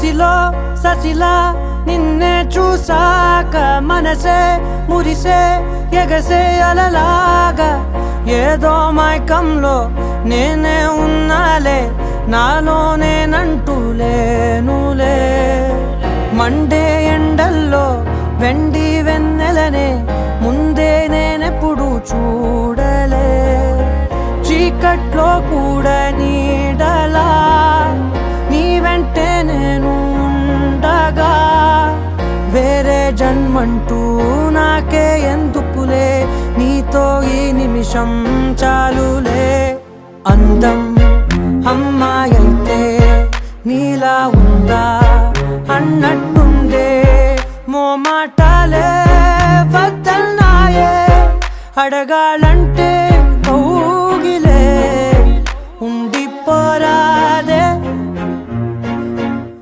కసిలో ససిలా నిన్నే చూసాక మనసే మురిసే ఎగసే అలలాగా ఏదో మైకంలో నేనే ఉన్నాలే నాలోనేనంటూ లేనులే మండే ఎండల్లో వెండి వెన్నెలనే ముందే నేనెప్పుడు చూడలే చీకట్లో కూడా నీడలా నీ వెంటే నేను ఉండగా వేరే జన్మంటూ నాకే ఎందుకులే నీతో ఈ నిమిషం చాలులే అందం అమ్మాయైతే నీలా ఉందా అన్నట్టుందే మోమాటాలే వద్దన్నాయే అడగాలంటే